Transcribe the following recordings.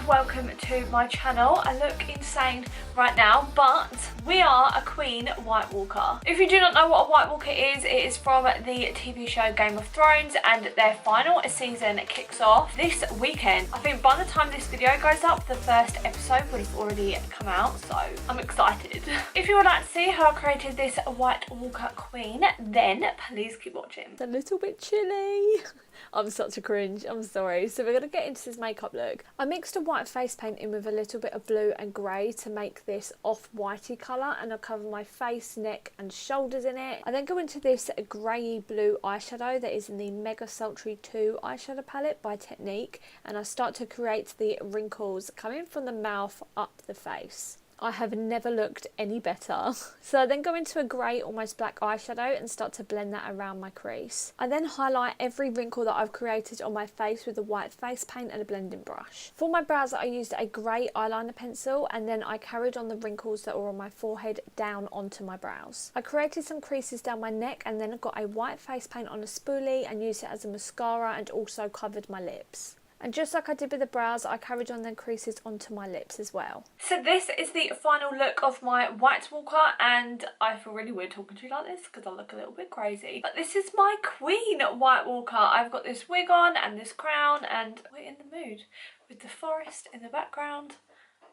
welcome to my channel. I look insane right now, but we are a Queen White Walker. If you do not know what a White Walker is, it is from the TV show Game of Thrones, and their final season kicks off this weekend. I think by the time this video goes up, the first episode would have already come out, so I'm excited. If you would like to see how I created this White Walker Queen, then please keep watching. It's a little bit chilly. I'm such a cringe, I'm sorry. So we're going to get into this makeup look. I mixed a white face paint in with a little bit of blue and grey to make this off-whitey colour, and I'll cover my face, neck and shoulders in it. I then go into this greyy blue eyeshadow that is in the Mega Sultry 2 eyeshadow palette by Technique, and I start to create the wrinkles coming from the mouth up the face. I have never looked any better. So I then go into a grey, almost black eyeshadow and start to blend that around my crease. I then highlight every wrinkle that I've created on my face with a white face paint and a blending brush. For my brows, I used a grey eyeliner pencil, and then I carried on the wrinkles that were on my forehead down onto my brows. I created some creases down my neck, and then I got a white face paint on a spoolie and used it as a mascara, and also covered my lips. And just like I did with the brows, I carried on the creases onto my lips as well. So this is the final look of my White Walker, and I feel really weird talking to you like this because I look a little bit crazy. But this is my Queen White Walker. I've got this wig on and this crown, and we're in the mood. With the forest in the background,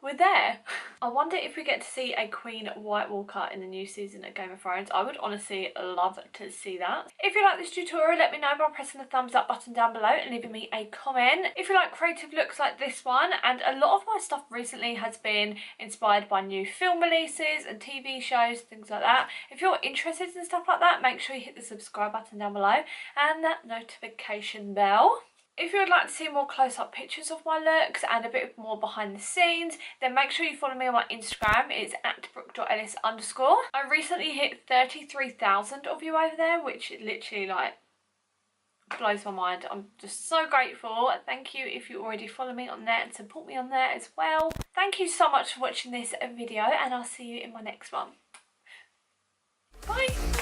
we're there. I wonder if we get to see a Queen White Walker in the new season of Game of Thrones. I would honestly love to see that. If you like this tutorial, let me know by pressing the thumbs up button down below and leaving me a comment. If you like creative looks like this one, and a lot of my stuff recently has been inspired by new film releases and TV shows, things like that. If you're interested in stuff like that, make sure you hit the subscribe button down below and that notification bell. If you would like to see more close-up pictures of my looks and a bit more behind the scenes, then make sure you follow me on my Instagram. It's at Brooke.Ellis_. I recently hit 33,000 of you over there, which literally like blows my mind. I'm just so grateful. Thank you if you already follow me on there and support me on there as well. Thank you so much for watching this video, and I'll see you in my next one. Bye!